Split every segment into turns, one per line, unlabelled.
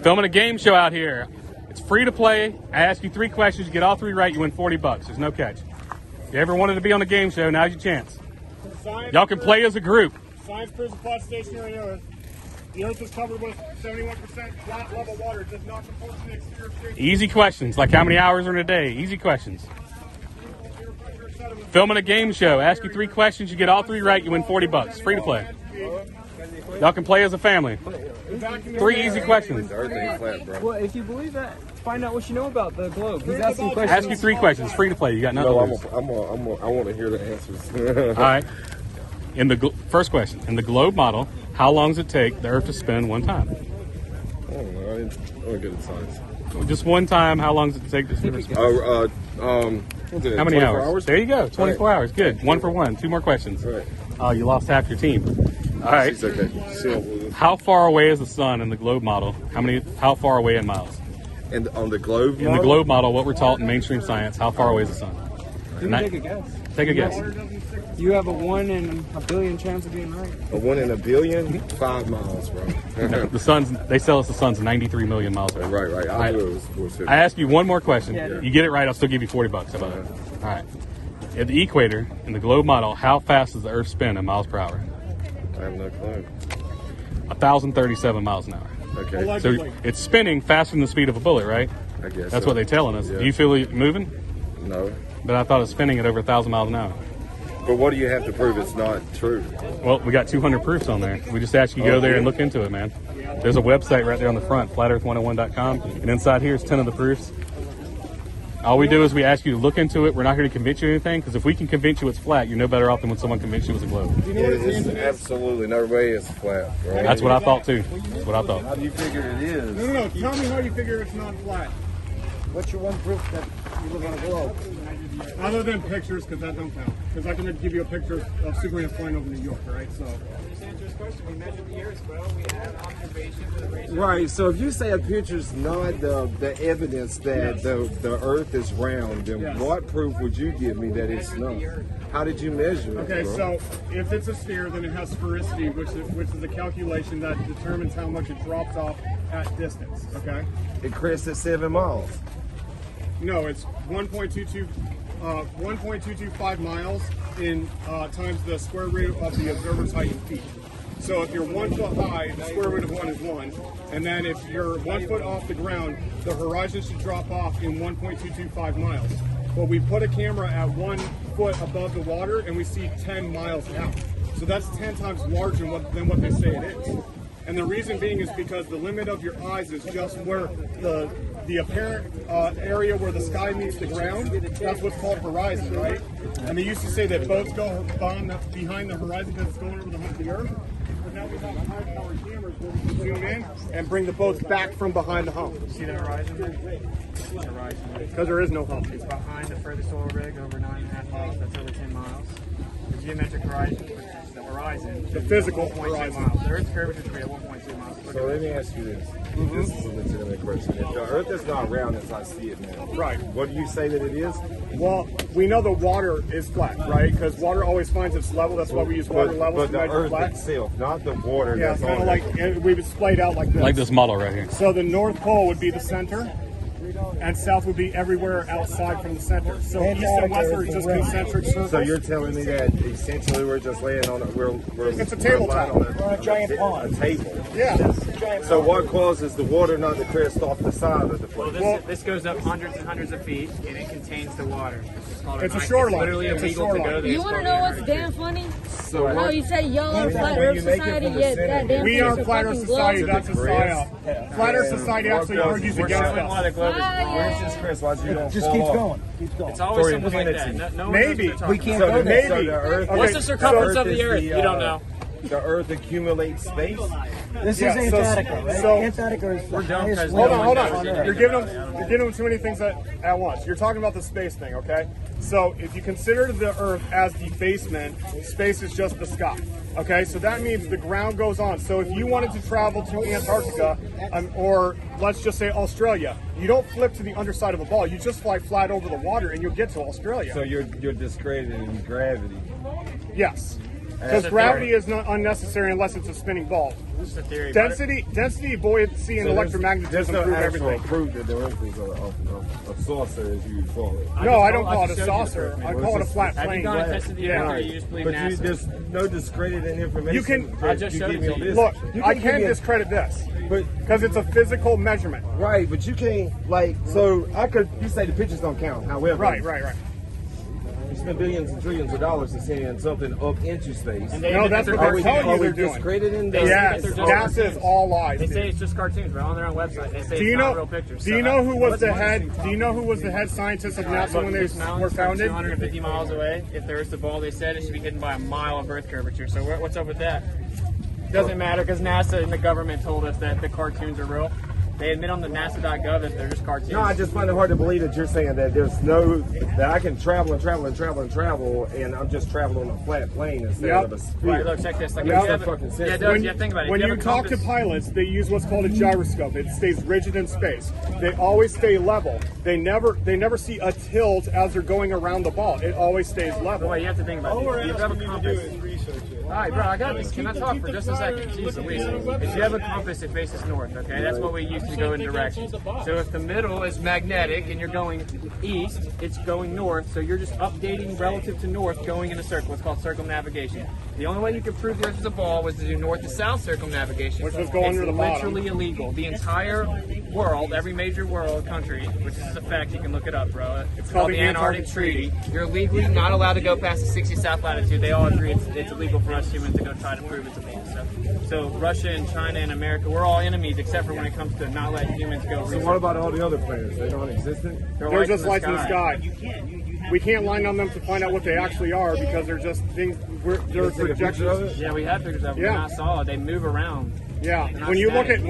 Filming a game show out here. It's free to play. I ask you 3 questions. You get all 3 right, you win $40. There's no catch. If you ever wanted to be on a game show, now's your chance. Y'all can play as a group.
Science proves the flat stationary Earth. The Earth is covered with 71% flat level water. It does not compose the exterior state.
Easy questions, like how many hours are in a day. Easy questions. Filming a game show. Ask you 3 questions. You get all 3 right, you win $40. Free to play. Y'all can play as a family. 3 easy questions.
Well, if you believe that, find out what you know about the globe. He's asking questions.
Ask you 3 questions. Free to play. You got nothing to lose.
I want to hear the answers.
All right. First question. In the globe model, how long does it take the Earth to spin one time?
I don't know. I'm good at science.
Just one time, how long does it take to spin?
How
many hours? There you go. 24 hours. Good. 1 for 1. 2 more questions.
Right.
Oh, you lost half your team. All right.
She's okay.
How far away is the sun in the globe model? How far away in miles?
And on the globe model?
In the globe model, what we're taught in mainstream science, how far away is the sun?
Take a guess.
Take a guess.
You have a 1 in a billion chance of being right.
A 1 in a billion? 5 miles, bro.
They sell us the sun's 93 million miles away.
Right.
I ask you one more question.
Yeah.
You get it right, I'll still give you $40. How about that? All right. At the equator, in the globe model, how fast does the Earth spin in miles per hour?
I have no clue.
1,037 miles an hour.
Okay.
So it's spinning faster than the speed of a bullet, right?
I guess
That's
so.
what they're telling us.
Yeah.
Do you feel it moving?
No.
But I thought it was spinning at over 1,000 miles an hour.
But what do you have to prove it's not true?
Well, we got 200 proofs on there. We just ask you to go there and look into it, man. There's a website right there on the front, flatearth101.com, and inside here is 10 of the proofs. All we do is we ask you to look into it. We're not here to convince you of anything, because if we can convince you it's flat, you're no better off than when someone convinced you it was a globe.
It's absolutely no way it's flat, bro.
That's what I thought, too. That's what I thought.
How do you figure it is?
No. Tell me how you figure it's not flat.
What's your one proof that you live on a globe?
Other than pictures, because that don't count. Because I can give you a picture of Superman flying over New York, right? So.
We measured the Earth, well, we have observations.
Right, so if you say a picture's not the evidence that the Earth is round, then what proof would you give me that it's not? How did you measure it?
Okay,
bro?
so if it's a sphere, then it has sphericity, which is a calculation that determines how much it drops off at distance. Okay.
It crests at 7 miles.
No, it's 1.225 miles in times the square root of the observer's height in feet. So if you're 1 foot high, the square root of 1 is 1. And then if you're 1 foot off the ground, the horizon should drop off in 1.225 miles. Well, we put a camera at 1 foot above the water and we see 10 miles out. So that's 10 times larger than what they say it is. And the reason being is because the limit of your eyes is just where the apparent area where the sky meets the ground. That's what's called horizon, right? And they used to say that boats go behind the horizon because it's going over the hump of the earth. But now we have high-powered cameras where we can zoom in and bring the boats back from behind the hump.
See the horizon?
Because there is no hump.
It's behind the furthest oil rig, over 9.5 miles. That's over 10 miles. The geometric horizon, which is the horizon,
The physical
1.2
horizon.
miles. The Earth's curvature is at 1.2 miles.
So let me ask you this. This is a legitimate question. If the Earth is not round as I see it now,
Right.
what do you say that it is?
Well, we know the water is flat, right? Because water always finds its level. That's why we use water levels
But
to
the
measure
Earth
flat.
itself, not the water
Yeah,
that's
kind
on
of like we've splayed out like this.
Like this model right here.
So the North Pole would be the center, and South would be everywhere outside from the center. So East and West are just concentric circles.
So you're telling me that essentially we're just laying on
It's a tabletop.
We're on a
giant pond.
A table.
Yeah.
So what causes the water not to crest off the side of the place?
This goes up hundreds and hundreds of feet, and it contains the water.
It's a shoreline.
Literally
It's a
illegal to
shoreline.
go there.
You want to know what's damn funny?
So
How
what?
you say y'all are Flat
when
Earth
you make it
Society,
from the
yet
center,
that damn
We
thing
are
is a
Flat Earth
fucking
Society.
globe?
That's a psyop. Flat Earth Society actually argues against us.
Why the globe is
Where's this crest? Why'd you don't
Just
fall
keeps
off?
going. Keeps going.
It's always
For
something like
infinity.
that. No one
Maybe.
knows what
We
they're
can't
talking
go there.
So
Maybe.
the Earth.
What's the circumference
Earth
of the
is
Earth? You don't know.
The Earth accumulates space.
This
Yeah,
is
so-
Antarctica, right?
so-
Antarctica is the
We're done,
highest
President.
level
Hold
on
on.
Earth.
You're giving them too many things at once. You're talking about the space thing, okay? So if you consider the Earth as the basement, space is just the sky. Okay, so that means the ground goes on. So if you wanted to travel to Antarctica, or let's just say Australia, you don't flip to the underside of a ball. You just fly flat over the water, and you'll get to Australia.
So you're discrediting gravity.
Yes. Because gravity is not unnecessary unless it's a spinning ball.
This is a theory.
Density, buoyancy, and
There's
electromagnetism
no
prove
actual
everything.
proof that the Earth is a saucer, as you call it.
No, I don't call it
just
a
showed you
saucer.
the
I
proof.
call it a flat
Have you
plane.
gone and tested the
Yeah.
Earth, or you just believe
But
NASA?
there's no discredited information.
You can-
I just showed
give
it
me
to you.
on this.
Look,
You
I
give
can
me a-
discredit this
But
because it's a physical measurement.
right, but you can't so I could. You say the pictures don't count. However,
Right.
You spend billions and trillions of dollars to send something up into space.
And they
No,
admit
that's
that
what
they're
they're
cartoons.
telling you
Are we
they're doing.
discrediting
They
the?
say that
Yes,
they're just
NASA is
cartoons.
all lies.
They
dude.
say it's just cartoons, but on their own website they say
Do
it's
you
not
know?
real pictures.
Do you know who was the head? Do you know who was the head scientist of NASA when they
Goose Mountains
were
are
founded?
250 miles away. If there is the ball, they said it should be hidden by a mile of Earth curvature. So what's up with that? Doesn't matter because NASA and the government told us that the cartoons are real. They admit on the NASA.gov that they're just cartoons.
No, I just find it hard to believe that you're saying that that I can travel and travel and travel and travel, and I'm just traveling on a flat plane instead
Yep.
of a sphere.
Right, look, check this. Like,
That
if you
makes
have
no fucking sense.
yeah, it does.
When,
Yeah, think about it. If
when
you
you
have a
talk to
compass-
pilots, they use what's called a gyroscope. It stays rigid in space. They always stay level. They never see a tilt as they're going around the ball. It always stays level.
Wait, you have to think about it. If you have a compass. All right, bro, I got this. Can I talk for just a second? Jeez Louise. If you have a compass, it faces north, okay? That's what we use to go in directions. So if the middle is magnetic and you're going east, it's going north. So you're just updating relative to north, going in a circle. It's called circumnavigation. The only way you could prove the Earth is a ball was to do north to south circumnavigation.
Which was go under the bottom.
It's literally illegal. The entire world, every major world country, which is a fact, you can look it up, bro. It's called the Antarctic Treaty. You're legally not allowed to go past the 60 south latitude. They all agree it's illegal for us humans to go try to prove it's illegal. So Russia and China and America, we're all enemies except for when it comes to not letting humans go.
So what about all the other planets? They non-existent?
They're just lights in the sky. We can't line on them to find out what they actually are because they're just things. They're projections.
Yeah, we have pictures of them.
Yeah.
Yeah. I saw it. They move around.
Yeah, when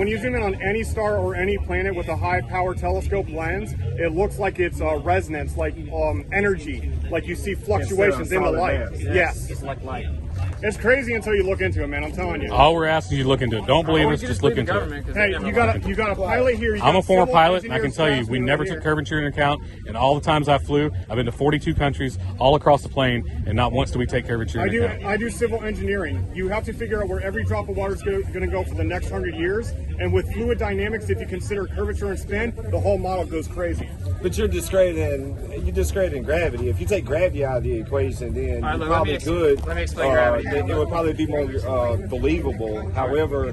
you zoom in on any star or any planet with a high power telescope lens, it looks like it's resonance, like energy, like you see fluctuations in the
solid
light.
mass.
Yes,
It's like light.
it's crazy until you look into it, man. I'm telling you.
All we're asking you to look into it. Don't believe
Or
us,
you
just
believe
look
the
into it.
government, 'cause they
Hey,
never
you got a pilot here. you
I'm a
got
former
civil
pilot, and I can
engineers,
tell you, we
draftsmen
never
right
took
here.
curvature into account. And all the times I flew, I've been to 42 countries, all across the plane, and not once do we take curvature into account.
I do civil engineering. You have to figure out where every drop of water is going to go for the next 100 years. And with fluid dynamics, if you consider curvature and spin, the whole model goes crazy.
But you're discrediting gravity. If you take gravity out of the equation, then
All right,
you
let
probably
me
could.
let me explain gravity.
It would probably be more believable. However,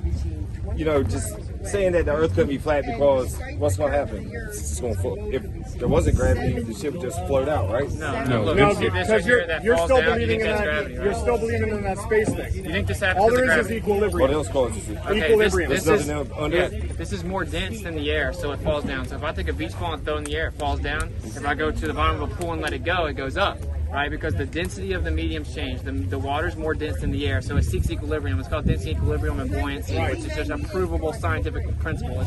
just saying that the Earth couldn't be flat because what's going to happen? It's just going to float. If there wasn't gravity, the ship would just float out, right?
No,
Look,
No,
you see this
because
right here that
you're
falls
still
down, you
believing
think
in
that's
that.
gravity,
You're
right?
still believing in that space thing.
You think this happens
All
because
there
of
is
gravity?
equilibrium.
What else causes it?
Okay,
Equilibrium.
This
There's
is,
nothing under it?
this is more dense than the air, so it falls down. So if I take a beach ball and throw it in the air, it falls down. If I go to the bottom of a pool and let it go, it goes up, right? Because the density of the mediums change. The water's more dense than the air, so it seeks equilibrium. It's called density equilibrium and buoyancy, which is just a provable scientific principle.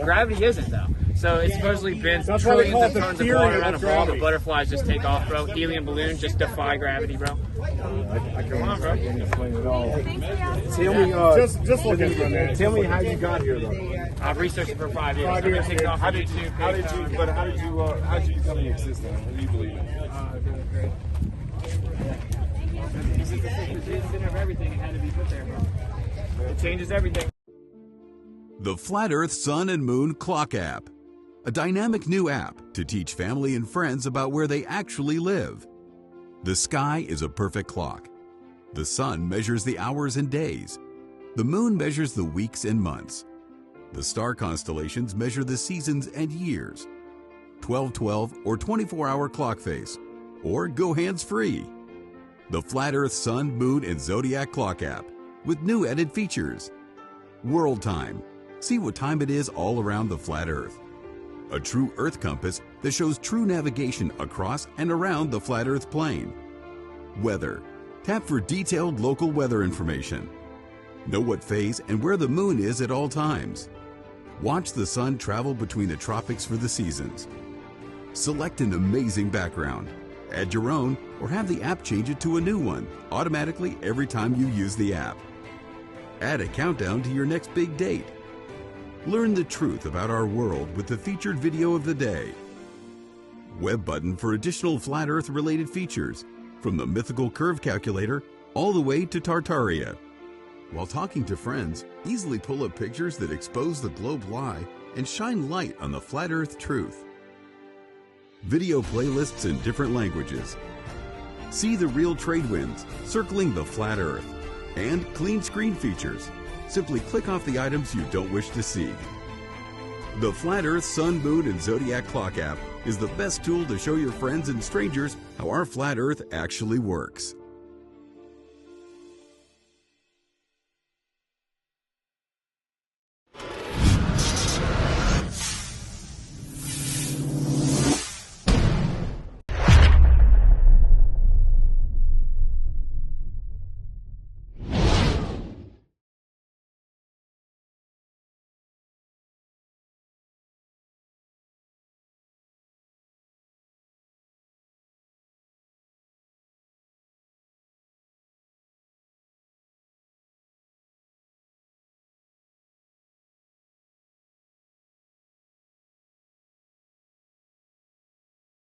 Gravity isn't, though. So it's supposedly been
That's why they
trillions
call
of
it the
tons of
theory
water
of
around a ball,
gravity.
but butterflies just take off, bro. Helium balloons just defy gravity, bro. Come on, bro.
Explain it all. Tell me,
Just look into it, man.
tell me how you got here, though.
I've researched it for 5 years.
5
I've been
years,
kicked
yeah.
off
How
on
did
YouTube.
how did you become in existence? What do you believe in?
This is the center of everything. It had to be put there, bro. It changes everything.
The Flat Earth Sun and Moon Clock App, a dynamic new app to teach family and friends about where they actually live. The sky is a perfect clock. The sun measures the hours and days. The moon measures the weeks and months. The star constellations measure the seasons and years. 12/12 or 24-hour clock face, or go hands-free. The Flat Earth Sun, Moon, and Zodiac Clock App with new added features. World Time. See what time it is all around the flat Earth. A true Earth compass that shows true navigation across and around the flat Earth plane. Weather. Tap for detailed local weather information. Know what phase and where the moon is at all times. Watch the sun travel between the tropics for the seasons. Select an amazing background. Add your own or have the app change it to a new one automatically every time you use the app. Add a countdown to your next big date. Learn the truth about our world with the featured video of the day. Web button for additional flat Earth related features, from the mythical curve calculator all the way to Tartaria. While talking to friends, easily pull up pictures that expose the globe lie and shine light on the flat earth truth. Video playlists in different languages. See the real trade winds circling the flat earth, and clean screen features. Simply click off the items you don't wish to see. The Flat Earth Sun, Moon, and Zodiac Clock app is the best tool to show your friends and strangers how our flat earth actually works.